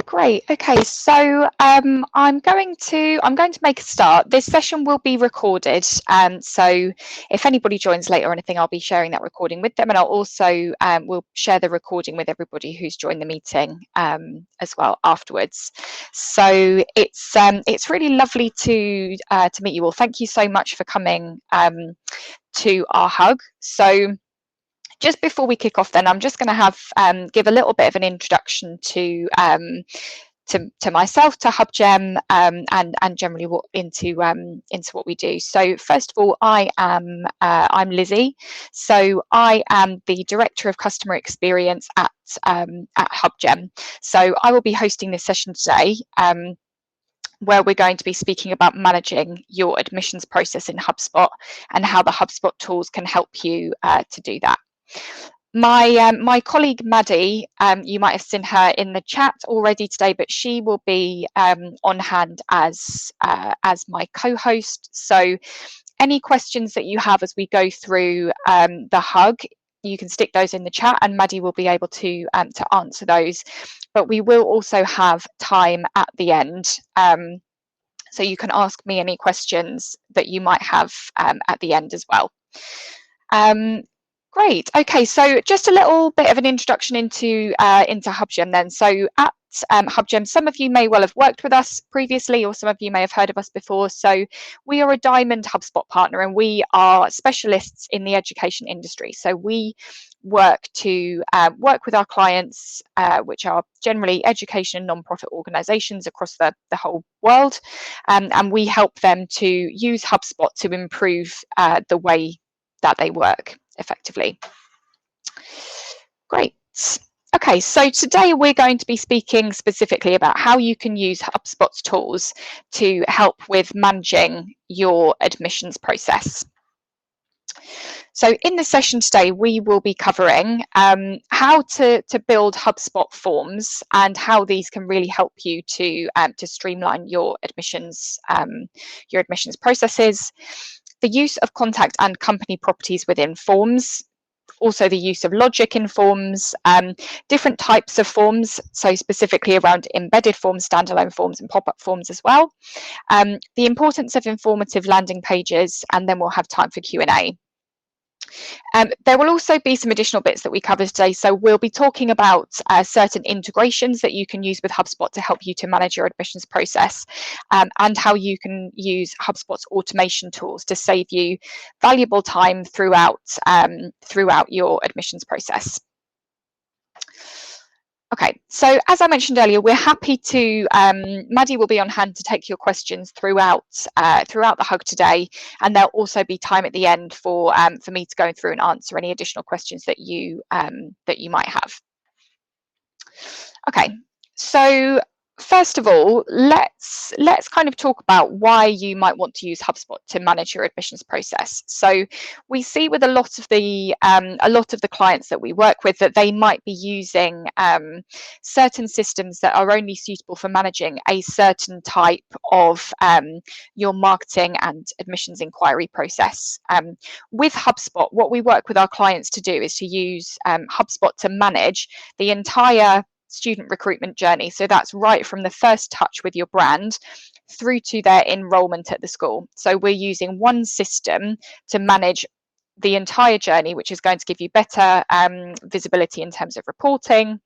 Great. Okay, so I'm going to make a start. This session will be recorded, so if anybody joins late or anything, I'll be sharing that recording with them, and I'll also will share the recording with everybody who's joined the meeting as well afterwards. So it's really lovely to meet you all. Thank you so much for coming to our hug. So just before we kick off, then I'm just going to have give a little bit of an introduction to myself, to HubGem, and generally into what we do. So first of all, I'm Lizzie. So I am the Director of Customer Experience at HubGem. So I will be hosting this session today, where we're going to be speaking about managing your admissions process in HubSpot and how the HubSpot tools can help you to do that. My colleague Maddie, you might have seen her in the chat already today, but she will be on hand as my co-host. So any questions that you have as we go through the hug, you can stick those in the chat, and Maddie will be able to answer those. But we will also have time at the end, so you can ask me any questions that you might have at the end as well. Great. Okay, so just a little bit of an introduction into HubGem then. So at HubGem, some of you may well have worked with us previously, or some of you may have heard of us before. So we are a Diamond HubSpot partner, and we are specialists in the education industry. So we work with our clients, which are generally education and non-profit organizations across the whole world, and we help them to use HubSpot to improve the way that they work effectively. Great. Okay, so today we're going to be speaking specifically about how you can use HubSpot's tools to help with managing your admissions process. So in the session today, we will be covering how to build HubSpot forms and how these can really help you to streamline your admissions processes, the use of contact and company properties within forms, also the use of logic in forms, different types of forms, so specifically around embedded forms, standalone forms, and pop-up forms as well, the importance of informative landing pages, and then we'll have time for Q&A. There will also be some additional bits that we cover today. So we'll be talking about certain integrations that you can use with HubSpot to help you to manage your admissions process, and how you can use HubSpot's automation tools to save you valuable time throughout your admissions process. Okay, so as I mentioned earlier, we're happy to, Maddie will be on hand to take your questions throughout the hug today, and there'll also be time at the end for me to go through and answer any additional questions that you might have. Okay, so first of all, let's kind of talk about why you might want to use HubSpot to manage your admissions process. So we see with a lot of the clients that we work with that they might be using certain systems that are only suitable for managing a certain type of your marketing and admissions inquiry process. With HubSpot, what we work with our clients to do is to use HubSpot to manage the entire student recruitment journey. So that's right from the first touch with your brand through to their enrollment at the school. So we're using one system to manage the entire journey, which is going to give you better visibility in terms of reporting,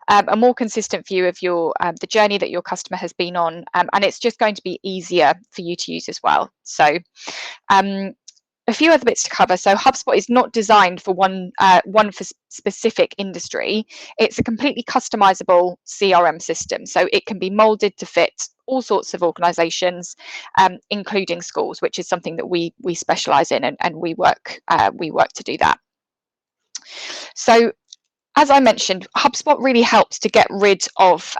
a more consistent view of your the journey that your customer has been on, and it's just going to be easier for you to use as well. So a few other bits to cover. So HubSpot is not designed for one for specific industry. It's a completely customizable CRM system. So it can be molded to fit all sorts of organizations, including schools, which is something that we specialize in, and we work to do that. So as I mentioned, HubSpot really helps to get rid of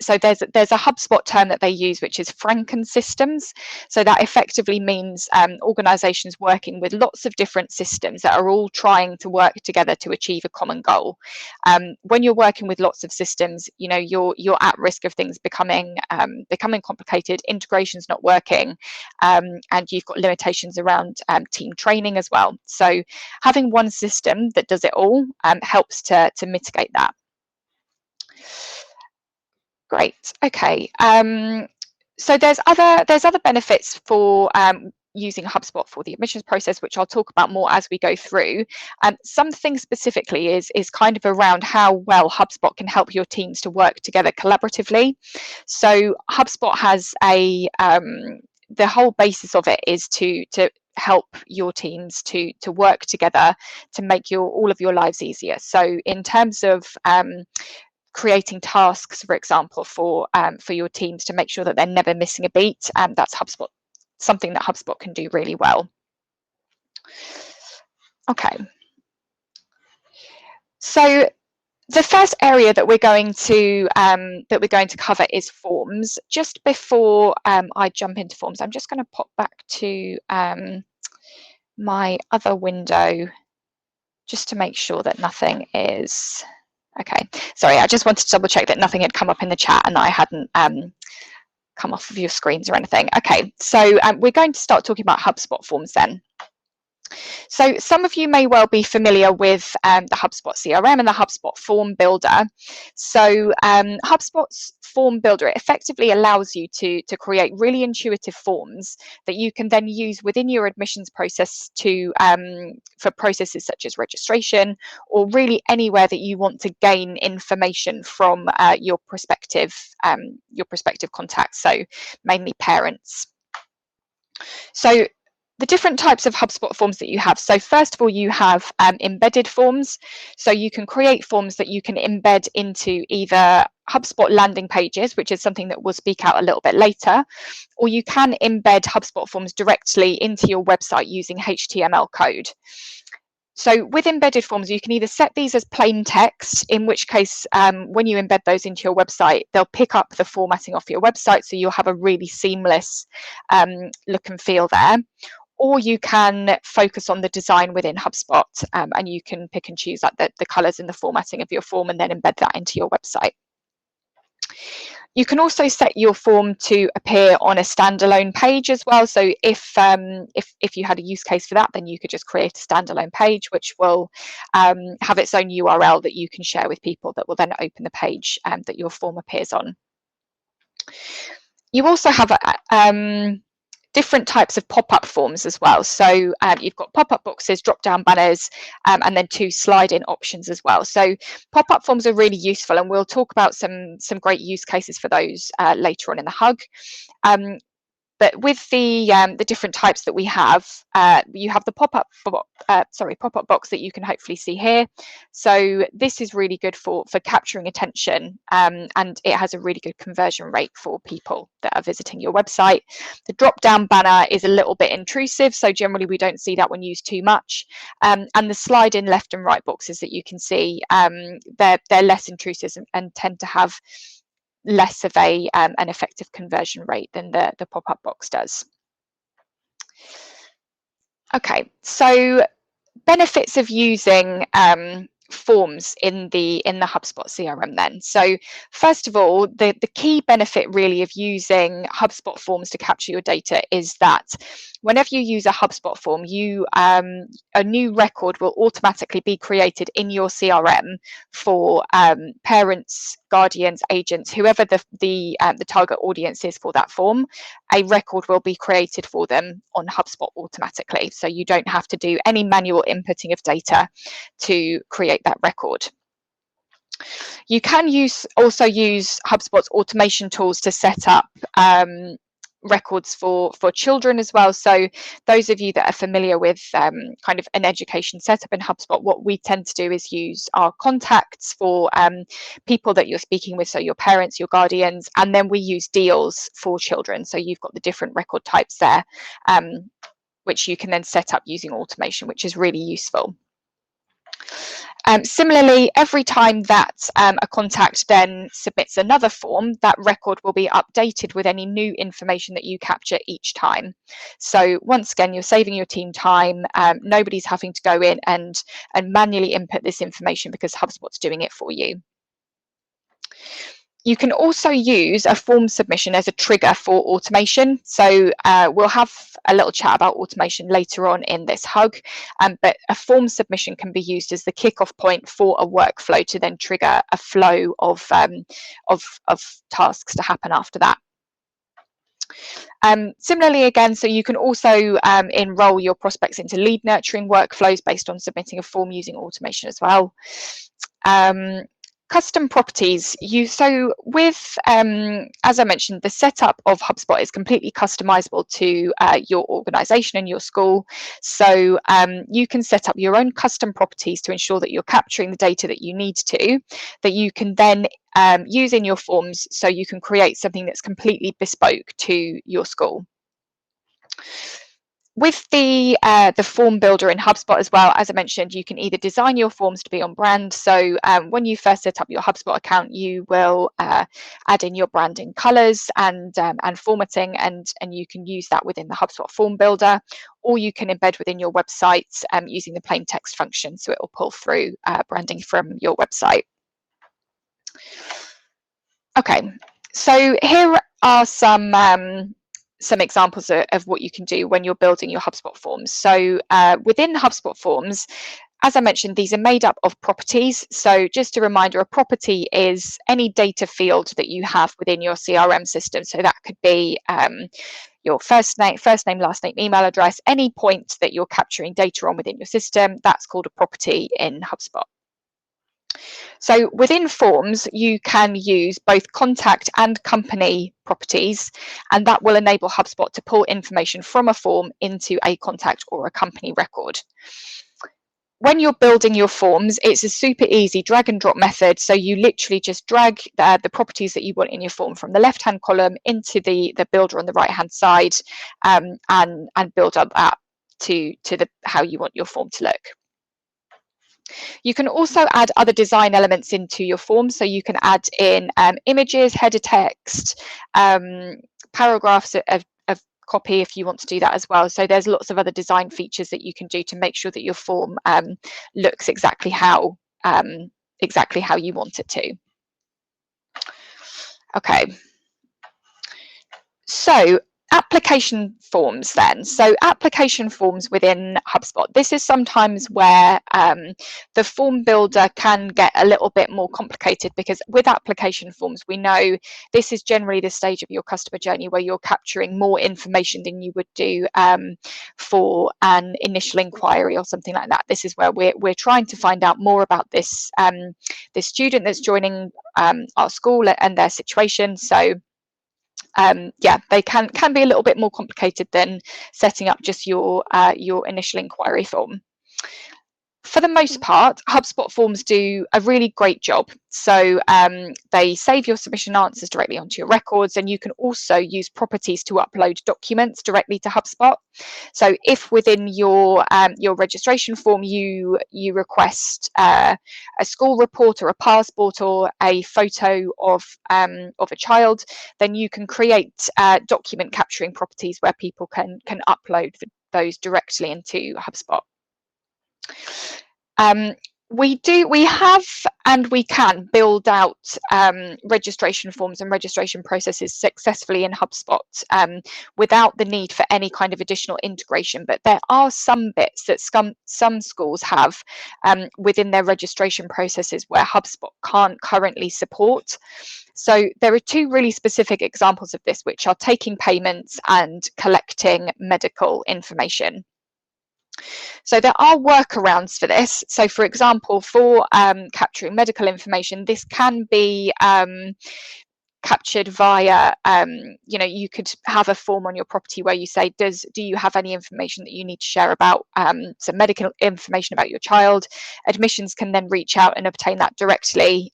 so there's a HubSpot term that they use, which is Franken systems. So that effectively means organizations working with lots of different systems that are all trying to work together to achieve a common goal. When you're working with lots of systems, you know, you're at risk of things becoming complicated, integrations not working, and you've got limitations around team training as well. So having one system that does it all helps to mitigate that. Great. Okay. So there's other benefits for using HubSpot for the admissions process, which I'll talk about more as we go through. Something specifically is kind of around how well HubSpot can help your teams to work together collaboratively. So HubSpot has the whole basis of it is to help your teams to work together to make all of your lives easier. So in terms of creating tasks, for example, for your teams to make sure that they're never missing a beat, that's HubSpot, something that HubSpot can do really well. Okay, so the first area that we're going to cover is forms. Just before I jump into forms, I'm just going to pop back to my other window just to make sure that nothing is okay. Sorry, I just wanted to double check that nothing had come up in the chat and that I hadn't come off of your screens or anything. Okay, so we're going to start talking about HubSpot forms then. So some of you may well be familiar with the HubSpot CRM and the HubSpot Form Builder. So HubSpot's Form Builder, it effectively allows you to create really intuitive forms that you can then use within your admissions process for processes such as registration, or really anywhere that you want to gain information from your prospective contacts, so mainly parents. So the different types of HubSpot forms that you have. So first of all, you have embedded forms. So you can create forms that you can embed into either HubSpot landing pages, which is something that we'll speak out a little bit later, or you can embed HubSpot forms directly into your website using HTML code. So with embedded forms, you can either set these as plain text, in which case when you embed those into your website, they'll pick up the formatting off your website, so you'll have a really seamless look and feel there. Or you can focus on the design within HubSpot and you can pick and choose like the colors and the formatting of your form and then embed that into your website. You can also set your form to appear on a standalone page as well. So if you had a use case for that, then you could just create a standalone page, which will have its own URL that you can share with people that will then open the page that your form appears on. You also have different types of pop-up forms as well. So you've got pop-up boxes, drop-down banners, and then 2 slide-in options as well. So pop-up forms are really useful, and we'll talk about some great use cases for those later on in the hug. But with the different types that we have, you have the pop-up box that you can hopefully see here. So this is really good for capturing attention, and it has a really good conversion rate for people that are visiting your website. The drop-down banner is a little bit intrusive, so generally we don't see that one used too much. And the slide-in left and right boxes that you can see, they're less intrusive and tend to have less of an effective conversion rate than the pop-up box does. Okay, so benefits of using forms in the HubSpot CRM then. So first of all, the key benefit really of using HubSpot forms to capture your data is that whenever you use a HubSpot form, a new record will automatically be created in your CRM for parents, guardians, agents, whoever the target audience is for that form. A record will be created for them on HubSpot automatically, so you don't have to do any manual inputting of data to create that record. You can also use HubSpot's automation tools to set up records for children as well. So those of you that are familiar with kind of an education setup in HubSpot, what we tend to do is use our contacts for people that you're speaking with, so your parents, your guardians, and then we use deals for children. So you've got the different record types there, which you can then set up using automation, which is really useful. Similarly, every time that a contact then submits another form, that record will be updated with any new information that you capture each time. So once again, you're saving your team time. Nobody's having to go in and manually input this information because HubSpot's doing it for you. You can also use a form submission as a trigger for automation. So we'll have a little chat about automation later on in this hug, but a form submission can be used as the kickoff point for a workflow to then trigger a flow of tasks to happen after that. Similarly, again, so you can also enroll your prospects into lead nurturing workflows based on submitting a form using automation as well. Custom properties. So with, as I mentioned, the setup of HubSpot is completely customizable to your organization and your school. So you can set up your own custom properties to ensure that you're capturing the data that you need to, that you can then use in your forms, so you can create something that's completely bespoke to your school. With the form builder in HubSpot as well, as I mentioned, you can either design your forms to be on brand. So when you first set up your HubSpot account, you will add in your branding colors and formatting, and you can use that within the HubSpot form builder, or you can embed within your website using the plain text function, so it will pull through branding from your website. Okay, so here are some examples of what you can do when you're building your HubSpot forms. So within HubSpot forms, as I mentioned, these are made up of properties. So just a reminder, a property is any data field that you have within your CRM system. So that could be your first name, last name, email address, any point that you're capturing data on within your system, that's called a property in HubSpot. So within forms, you can use both contact and company properties, and that will enable HubSpot to pull information from a form into a contact or a company record. When you're building your forms, it's a super easy drag and drop method. So you literally just drag the properties that you want in your form from the left-hand column into the builder on the right-hand side, and build up that to how you want your form to look. You can also add other design elements into your form. So you can add in images, header text, paragraphs of copy if you want to do that as well. So there's lots of other design features that you can do to make sure that your form looks exactly how you want it to. Okay. So application forms then. So application forms within HubSpot. This is sometimes where the form builder can get a little bit more complicated, because with application forms, we know this is generally the stage of your customer journey where you're capturing more information than you would do for an initial inquiry or something like that. This is where we're trying to find out more about this student that's joining our school and their situation. So yeah, they can be a little bit more complicated than setting up just your initial inquiry form. For the most part, HubSpot forms do a really great job. So they save your submission answers directly onto your records, and you can also use properties to upload documents directly to HubSpot. So if within your registration form you request a school report or a passport or a photo of a child, then you can create document capturing properties where people can upload those directly into HubSpot. We have and we can build out registration forms and registration processes successfully in HubSpot without the need for any kind of additional integration. But there are some bits that some schools have within their registration processes where HubSpot can't currently support. So there are two really specific examples of this, which are taking payments and collecting medical information. So there are workarounds for this. So for example, for capturing medical information, this can be captured via, you could have a form on your property where you say, do you have any information that you need to share about some medical information about your child? Admissions can then reach out and obtain that directly.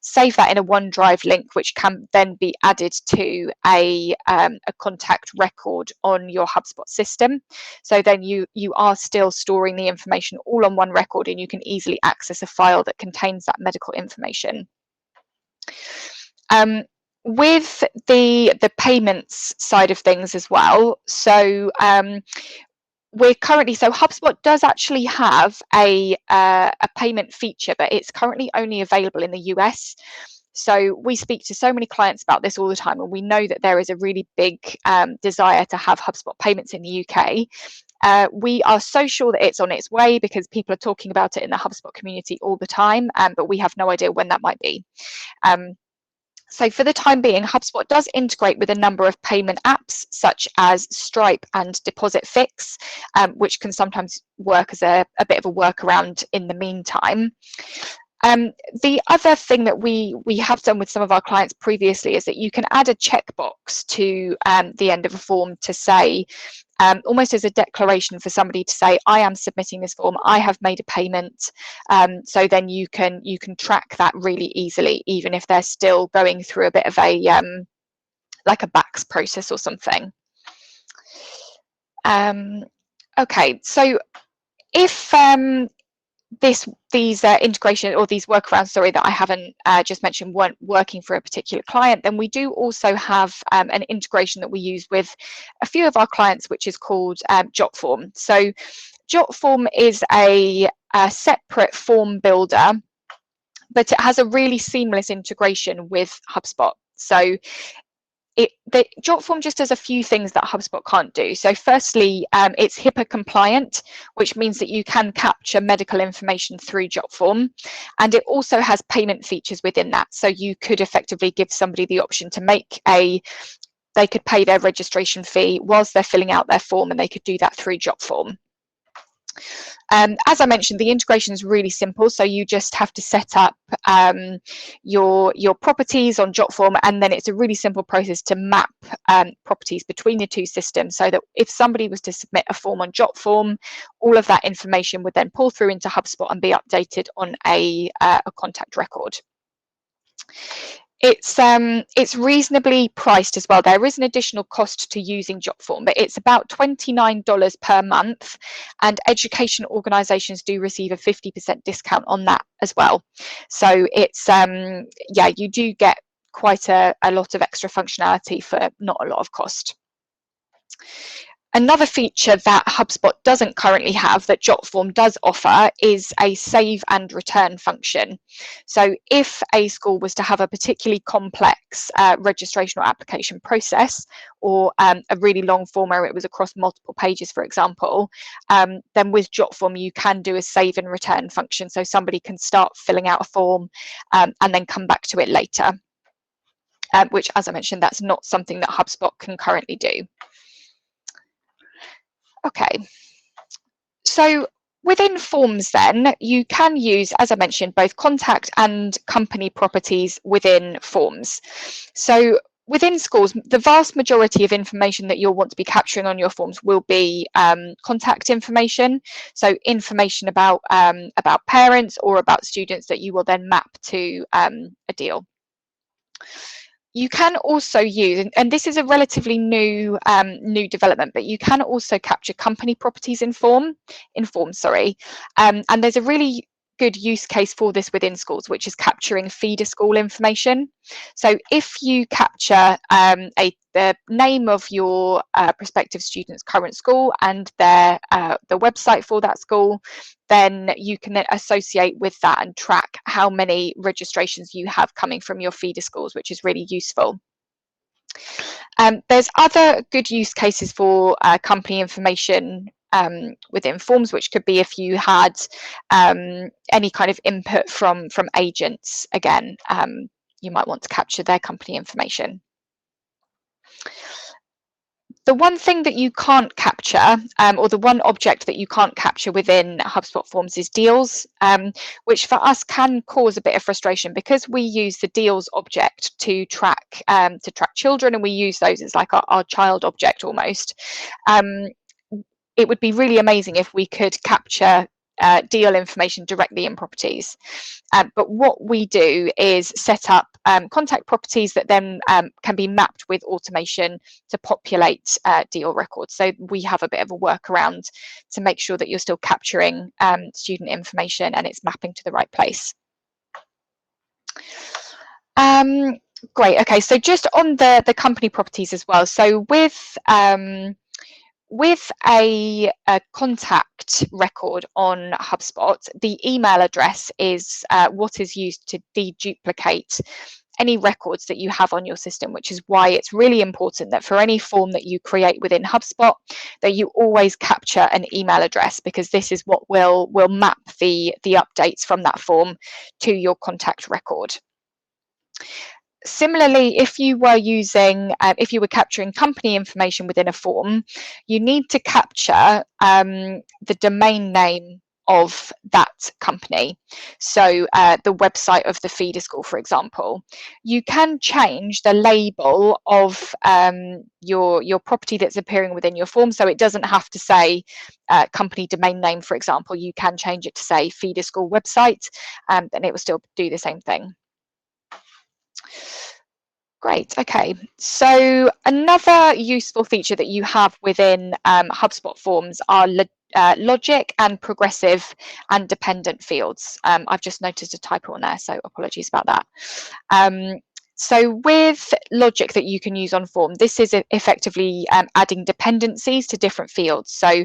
Save that in a OneDrive link, which can then be added to a contact record on your HubSpot system. So then you are still storing the information all on one record, and you can easily access a file that contains that medical information. With the payments side of things as well, so HubSpot does actually have a payment feature, but it's currently only available in the US. So we speak to so many clients about this all the time, and we know that there is a really big desire to have HubSpot payments in the UK. We are so sure that it's on its way because people are talking about it in the HubSpot community all the time, but we have no idea when that might be. So for the time being, HubSpot does integrate with a number of payment apps such as Stripe and Deposit Fix, which can sometimes work as a bit of a workaround in the meantime. The other thing that we have done with some of our clients previously is that you can add a checkbox to the end of a form to say, almost as a declaration for somebody to say, I am submitting this form, I have made a payment. So then you can track that really easily, even if they're still going through a bit of a like a backs process or something. Okay, so if these integration or these workarounds, sorry, that I haven't just mentioned weren't working for a particular client, then we do also have an integration that we use with a few of our clients, which is called Jotform. So Jotform is a separate form builder, but it has a really seamless integration with HubSpot. So the Jotform just does a few things that HubSpot can't do. So firstly, it's HIPAA compliant, which means that you can capture medical information through Jotform. And it also has payment features within that. So you could effectively give somebody the option to they could pay their registration fee whilst they're filling out their form, and they could do that through Jotform. As I mentioned, the integration is really simple. So you just have to set up your properties on Jotform, and then it's a really simple process to map properties between the two systems, so that if somebody was to submit a form on Jotform, all of that information would then pull through into HubSpot and be updated on a contact record. It's reasonably priced as well. There is an additional cost to using Jotform, but it's about $29 per month, and education organisations do receive a 50% discount on that as well. So it's yeah, you do get quite a lot of extra functionality for not a lot of cost. Another feature that HubSpot doesn't currently have that Jotform does offer is a save and return function. So if a school was to have a particularly complex registration or application process, or a really long form where it was across multiple pages, for example, then with Jotform you can do a save and return function. So somebody can start filling out a form and then come back to it later, which, as I mentioned, that's not something that HubSpot can currently do. Okay, so within forms then, you can use, as I mentioned, both contact and company properties within forms. So within schools, the vast majority of information that you'll want to be capturing on your forms will be contact information. So information about parents or about students that you will then map to a deal. You can also use, and this is a relatively new development, but you can also capture company properties in forms, and there's a really good use case for this within schools, which is capturing feeder school information. So if you capture the name of your prospective student's current school and the website for that school, then you can then associate with that and track how many registrations you have coming from your feeder schools, which is really useful. There's other good use cases for company information within forms, which could be if you had any kind of input from agents. Again, you might want to capture their company information. The one thing that you can't capture, or the one object that you can't capture within HubSpot Forms, is deals, which for us can cause a bit of frustration because we use the deals object to track children, and we use those as like our child object almost. It would be really amazing if we could capture deal information directly in properties. But what we do is set up contact properties that then can be mapped with automation to populate deal records. So we have a bit of a workaround to make sure that you're still capturing student information and it's mapping to the right place. Great. Okay, so just on the company properties as well. So with a contact record on HubSpot, the email address is what is used to deduplicate any records that you have on your system, which is why it's really important that for any form that you create within HubSpot, that you always capture an email address, because this is what will map the updates from that form to your contact record. Similarly, if you were capturing company information within a form, you need to capture the domain name of that company. So the website of the feeder school, for example. You can change the label of your property that's appearing within your form, so it doesn't have to say company domain name, for example. You can change it to say feeder school website, and it will still do the same thing. Great. Okay. So another useful feature that you have within HubSpot forms are logic and progressive and dependent fields. I've just noticed a typo on there, so apologies about that. So with logic that you can use on form, this is effectively adding dependencies to different fields. So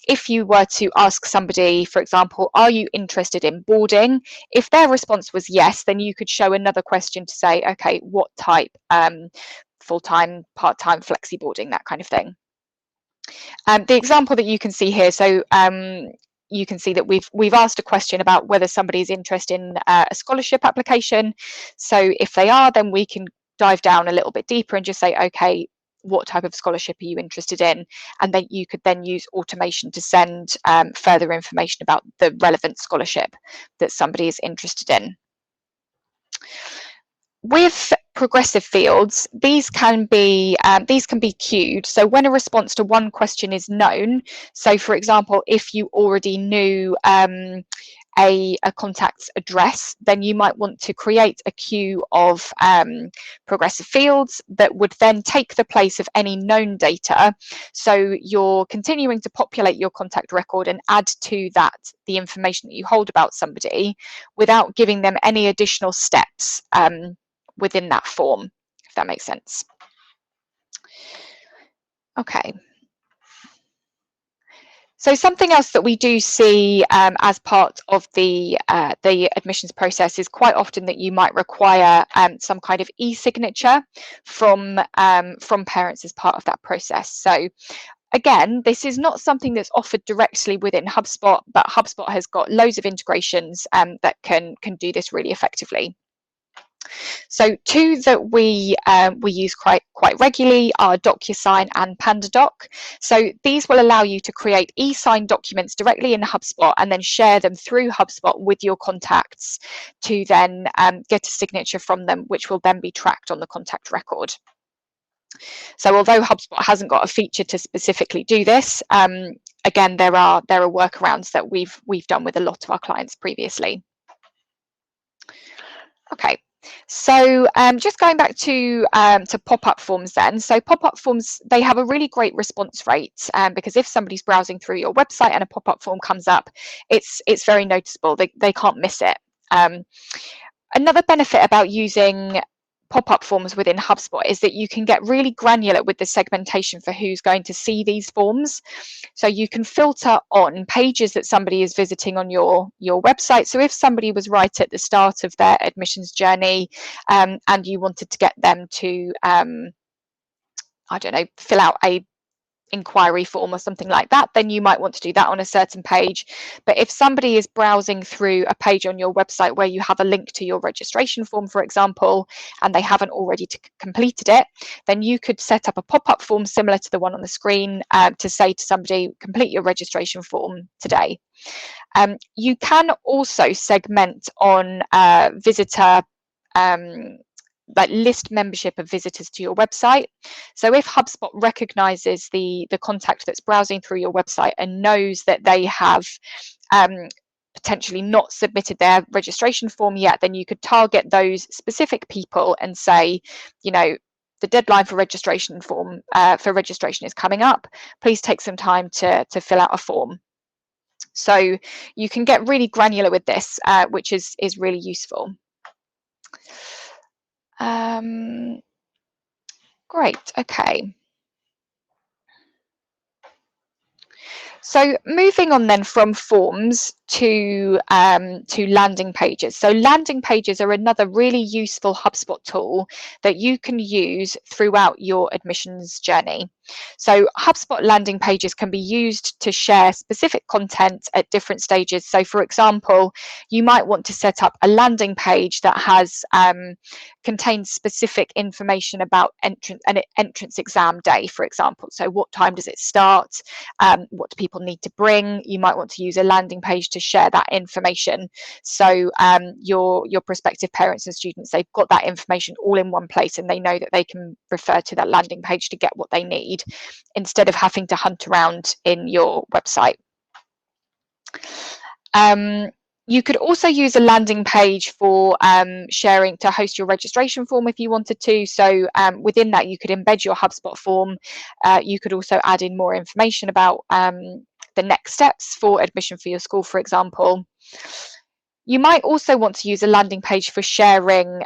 if you were to ask somebody, for example, are you interested in boarding? If their response was yes, then you could show another question to say, okay, what type, full-time, part-time, flexi boarding, that kind of thing. The example that you can see here, so you can see that we've asked a question about whether somebody is interested in a scholarship application. So if they are, then we can dive down a little bit deeper and just say, okay, what type of scholarship are you interested in? And then you could then use automation to send further information about the relevant scholarship that somebody is interested in. With progressive fields, these can be queued. So when a response to one question is known, so for example, if you already knew a contact's address, then you might want to create a queue of progressive fields that would then take the place of any known data. So you're continuing to populate your contact record and add to that the information that you hold about somebody without giving them any additional steps within that form, if that makes sense. Okay. So something else that we do see as part of the admissions process is quite often that you might require some kind of e-signature from parents as part of that process. So again, this is not something that's offered directly within HubSpot, but HubSpot has got loads of integrations that can do this really effectively. So two that we use quite regularly are DocuSign and PandaDoc. So these will allow you to create e-sign documents directly in HubSpot and then share them through HubSpot with your contacts to then get a signature from them, which will then be tracked on the contact record. So although HubSpot hasn't got a feature to specifically do this, again, there are workarounds that we've done with a lot of our clients previously. Okay. So just going back to pop-up forms then. So pop-up forms, they have a really great response rate because if somebody's browsing through your website and a pop-up form comes up, it's very noticeable. They can't miss it. Another benefit about using pop-up forms within HubSpot is that you can get really granular with the segmentation for who's going to see these forms. So you can filter on pages that somebody is visiting on your website. So if somebody was right at the start of their admissions journey and you wanted to get them to, I don't know, fill out a inquiry form or something like that, then you might want to do that on a certain page. But if somebody is browsing through a page on your website where you have a link to your registration form, for example, and they haven't already completed it, then you could set up a pop-up form similar to the one on the screen to say to somebody, complete your registration form today. You can also segment on visitor like list membership of visitors to your website. So if HubSpot recognizes the contact that's browsing through your website and knows that they have potentially not submitted their registration form yet, then you could target those specific people and say, you know, the deadline for registration is coming up. Please take some time to fill out a form. So you can get really granular with this, which is really useful. Great, okay. So moving on then from forms to landing pages. So landing pages are another really useful HubSpot tool that you can use throughout your admissions journey. So HubSpot landing pages can be used to share specific content at different stages. So for example, you might want to set up a landing page that has contains specific information about an entrance exam day, for example. So what time does it start? What do people need to bring? You might want to use a landing page to share that information. So your prospective parents and students, they've got that information all in one place and they know that they can refer to that landing page to get what they need instead of having to hunt around in your website. You could also use a landing page for sharing to host your registration form if you wanted to. So within that, you could embed your HubSpot form. You could also add in more information about the next steps for admission for your school, for example. You might also want to use a landing page for sharing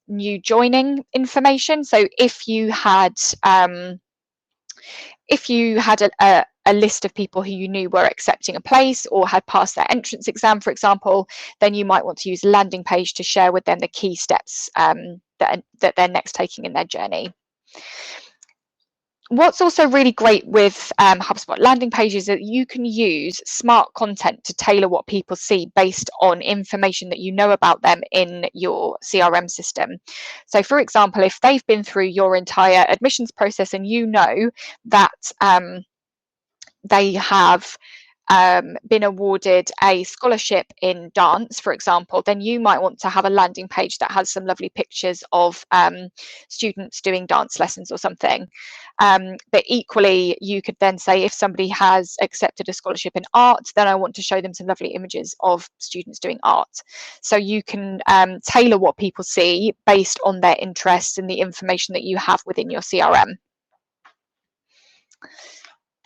new joining information. So if you had a list of people who you knew were accepting a place or had passed their entrance exam, for example, then you might want to use a landing page to share with them the key steps that they're next taking in their journey. What's also really great with HubSpot landing pages is that you can use smart content to tailor what people see based on information that you know about them in your CRM system. So for example, if they've been through your entire admissions process and you know that they have been awarded a scholarship in dance, for example, then you might want to have a landing page that has some lovely pictures of students doing dance lessons or something. But equally, you could then say if somebody has accepted a scholarship in art, then I want to show them some lovely images of students doing art. So you can tailor what people see based on their interests and the information that you have within your CRM.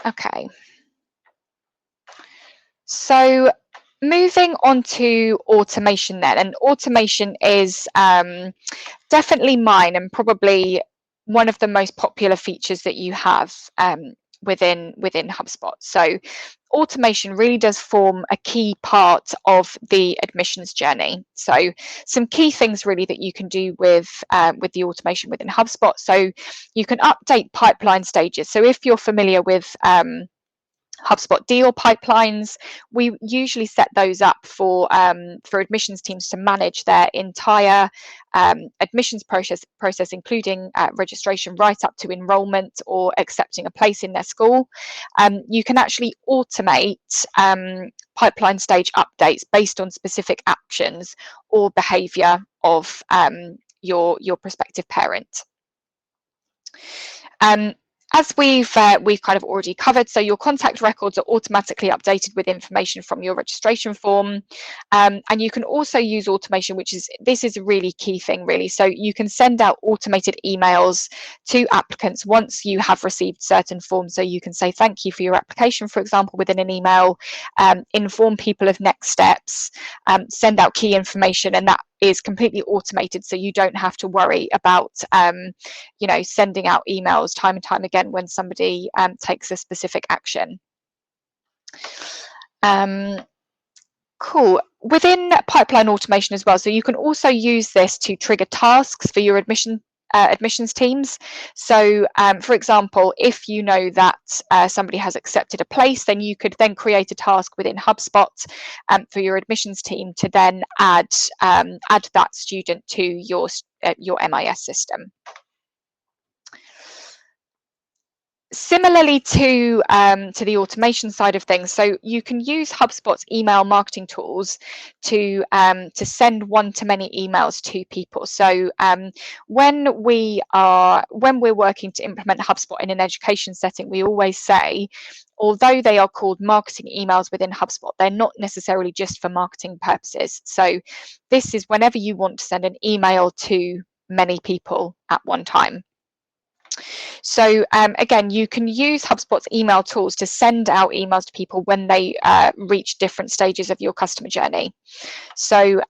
Okay. So moving on to automation then, and automation is definitely mine and probably one of the most popular features that you have within HubSpot. So automation really does form a key part of the admissions journey. So some key things really that you can do with the automation within HubSpot. So you can update pipeline stages. So if you're familiar with HubSpot deal pipelines, we usually set those up for admissions teams to manage their entire admissions process, including registration right up to enrollment or accepting a place in their school. You can actually automate pipeline stage updates based on specific actions or behaviour of your prospective parent. As we've kind of already covered, so your contact records are automatically updated with information from your registration form, and you can also use automation, this is a really key thing really. So you can send out automated emails to applicants once you have received certain forms. So you can say thank you for your application, for example, within an email, inform people of next steps, send out key information, and that is completely automated, so you don't have to worry about sending out emails time and time again when somebody takes a specific action. Cool. Within pipeline automation as well, so you can also use this to trigger tasks for your admissions teams. So for example, if you know that somebody has accepted a place, then you could then create a task within HubSpot for your admissions team to then add that student to your MIS system. Similarly to the automation side of things, so you can use HubSpot's email marketing tools to send one-to-many emails to people. So when we're working to implement HubSpot in an education setting, we always say, although they are called marketing emails within HubSpot, they're not necessarily just for marketing purposes. So this is whenever you want to send an email to many people at one time. So again, you can use HubSpot's email tools to send out emails to people when they reach different stages of your customer journey. So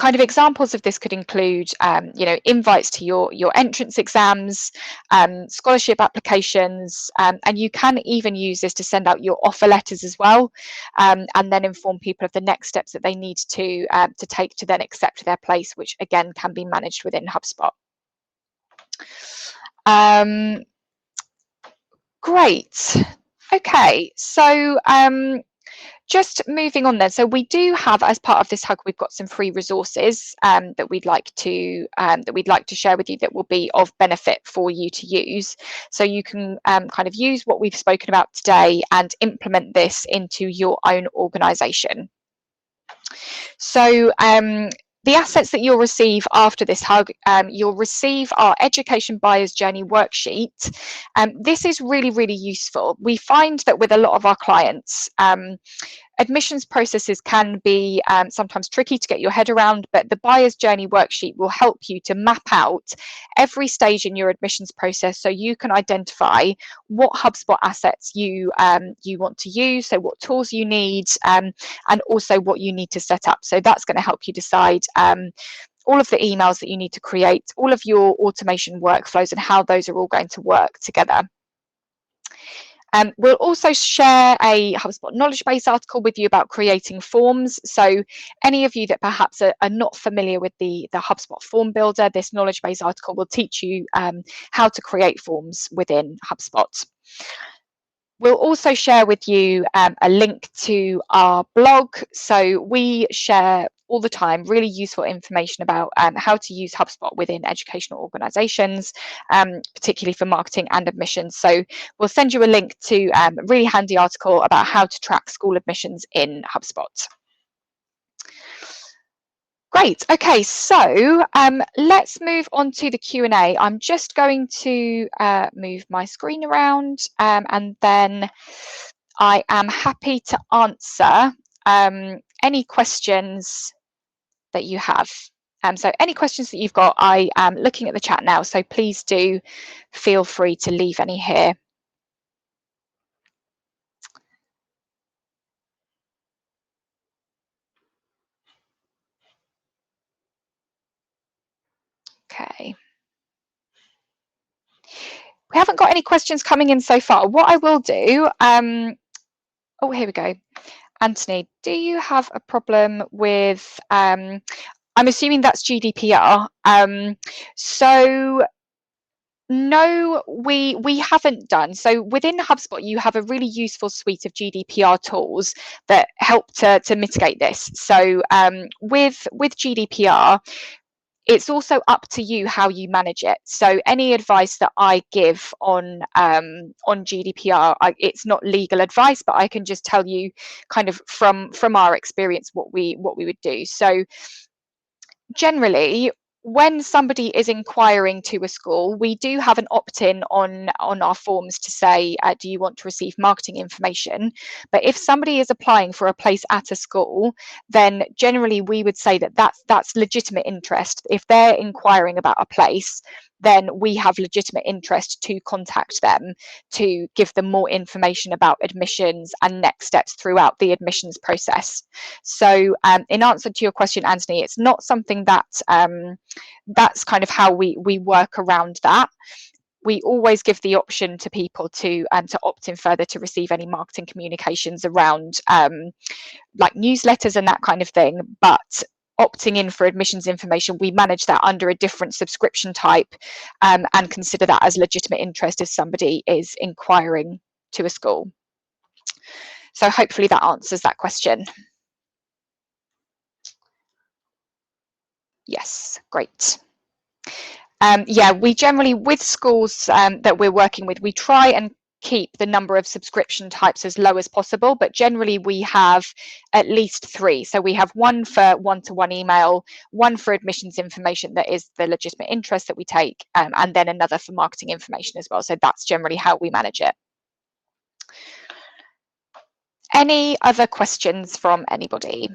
kind of examples of this could include, invites to your entrance exams, scholarship applications, and you can even use this to send out your offer letters as well, and then inform people of the next steps that they need to take to then accept their place, which again can be managed within HubSpot. Great. Okay, so just moving on then. So we do have, as part of this hug, we've got some free resources that we'd like to share with you that will be of benefit for you to use. So you can kind of use what we've spoken about today and implement this into your own organisation. So the assets that you'll receive after this hug, you'll receive our Education Buyer's Journey worksheet. This is really, really useful. We find that with a lot of our clients, admissions processes can be sometimes tricky to get your head around, but the Buyer's Journey worksheet will help you to map out every stage in your admissions process so you can identify what HubSpot assets you want to use, so what tools you need, and also what you need to set up. So that's going to help you decide all of the emails that you need to create, all of your automation workflows, and how those are all going to work together. We'll also share a HubSpot knowledge base article with you about creating forms. So any of you that perhaps are not familiar with the HubSpot form builder, this knowledge base article will teach you how to create forms within HubSpot. We'll also share with you a link to our blog. So we share all the time really useful information about how to use HubSpot within educational organisations, particularly for marketing and admissions. So we'll send you a link to a really handy article about how to track school admissions in HubSpot. Great. Okay, so let's move on to the Q&A. I'm just going to move my screen around, and then I am happy to answer any questions that you have. So any questions that you've got, I am looking at the chat now, so please do feel free to leave any here. Okay. We haven't got any questions coming in so far. What I will do, oh, here we go. Anthony, do you have a problem with, I'm assuming that's GDPR. So no, we haven't done. So within HubSpot, you have a really useful suite of GDPR tools that help to mitigate this. So with GDPR, it's also up to you how you manage it. So any advice that I give on GDPR, it's not legal advice, but I can just tell you kind of from our experience what we would do. So generally, when somebody is inquiring to a school, we do have an opt-in on our forms to say, do you want to receive marketing information? But if somebody is applying for a place at a school, then generally we would say that that's legitimate interest. If they're inquiring about a place, then we have legitimate interest to contact them to give them more information about admissions and next steps throughout the admissions process. So in answer to your question, Anthony, it's not something that that's kind of how we work around that. We always give the option to people to opt in further to receive any marketing communications around like newsletters and that kind of thing, but opting in for admissions information, we manage that under a different subscription type and consider that as legitimate interest if somebody is inquiring to a school. So hopefully that answers that question. Yes, great. Yeah, we generally, with schools that we're working with, we try and keep the number of subscription types as low as possible, but generally we have at least 3. So we have one for one-to-one email, one for admissions information that is the legitimate interest that we take, and then another for marketing information as well. So that's generally how we manage it. Any other questions from anybody?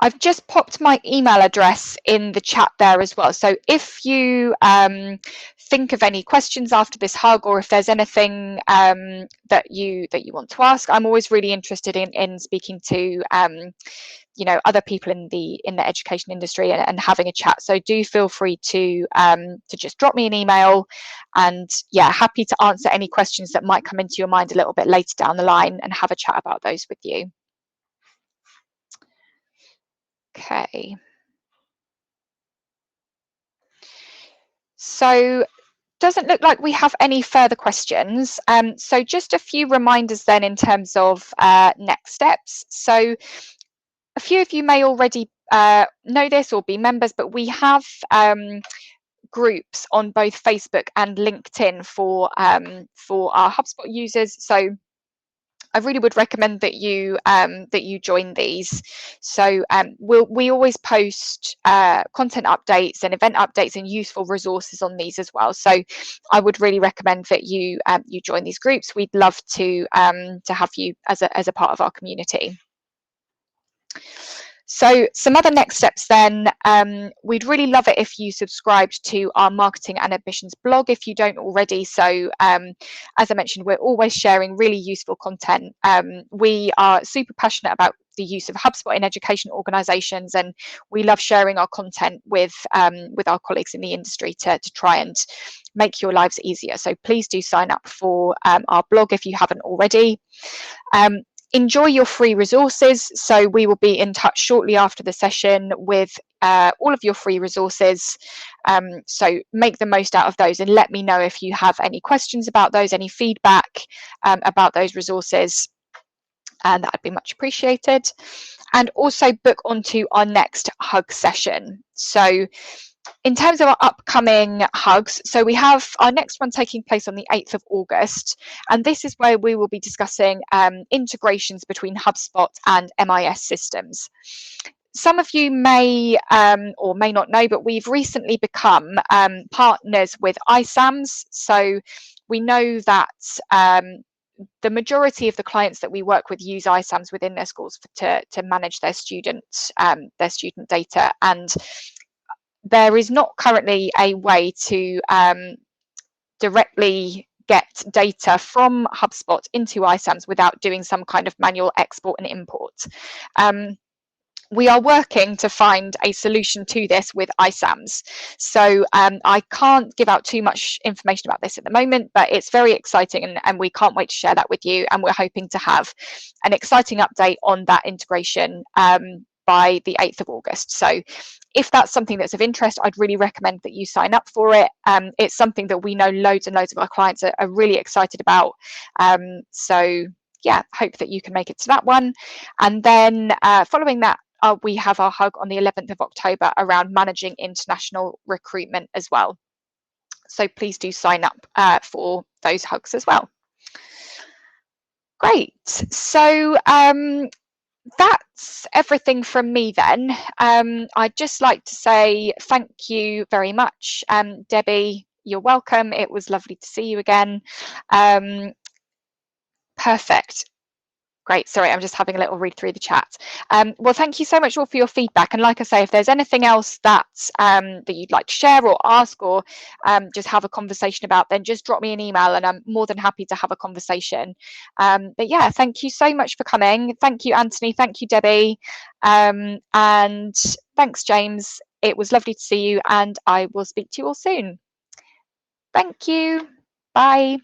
I've just popped my email address in the chat there as well. So if you think of any questions after this hug, or if there's anything that you want to ask, I'm always really interested in speaking to other people in the education industry and having a chat. So do feel free to just drop me an email, and yeah, happy to answer any questions that might come into your mind a little bit later down the line and have a chat about those with you. Okay. So doesn't look like we have any further questions. So just a few reminders then in terms of next steps. So a few of you may already know this or be members, but we have groups on both Facebook and LinkedIn for our HubSpot users. So I really would recommend that you join these. So we always post content updates and event updates and useful resources on these as well. So I would really recommend that you join these groups. We'd love to have you as a part of our community. So some other next steps then, we'd really love it if you subscribed to our marketing and admissions blog if you don't already. So as I mentioned, we're always sharing really useful content. We are super passionate about the use of HubSpot in education organizations, and we love sharing our content with our colleagues in the industry to try and make your lives easier. So please do sign up for our blog if you haven't already. Enjoy your free resources. So we will be in touch shortly after the session with all of your free resources. So make the most out of those and let me know if you have any questions about those, any feedback about those resources, and that'd be much appreciated. And also book onto our next hug session. So in terms of our upcoming hugs, so we have our next one taking place on the 8th of August, and this is where we will be discussing integrations between HubSpot and MIS systems. Some of you may or may not know, but we've recently become partners with ISAMS. So we know that the majority of the clients that we work with use ISAMS within their schools to manage their student data, and there is not currently a way to directly get data from HubSpot into ISAMS without doing some kind of manual export and import. We are working to find a solution to this with ISAMS. So I can't give out too much information about this at the moment, but it's very exciting, and we can't wait to share that with you. And we're hoping to have an exciting update on that integration by the 8th of August. So if that's something that's of interest, I'd really recommend that you sign up for it. It's something that we know loads and loads of our clients are really excited about. So yeah, hope that you can make it to that one. And then following that, we have our hug on the 11th of October around managing international recruitment as well. So please do sign up for those hugs as well. Great. So that's everything from me then. I'd just like to say thank you very much. Debbie, you're welcome. It was lovely to see you again. Perfect. Great. Sorry, I'm just having a little read through the chat. Well, thank you so much all for your feedback. And like I say, if there's anything else that that you'd like to share or ask or just have a conversation about, then just drop me an email and I'm more than happy to have a conversation. But yeah, thank you so much for coming. Thank you, Anthony. Thank you, Debbie. And thanks, James. It was lovely to see you, and I will speak to you all soon. Thank you. Bye.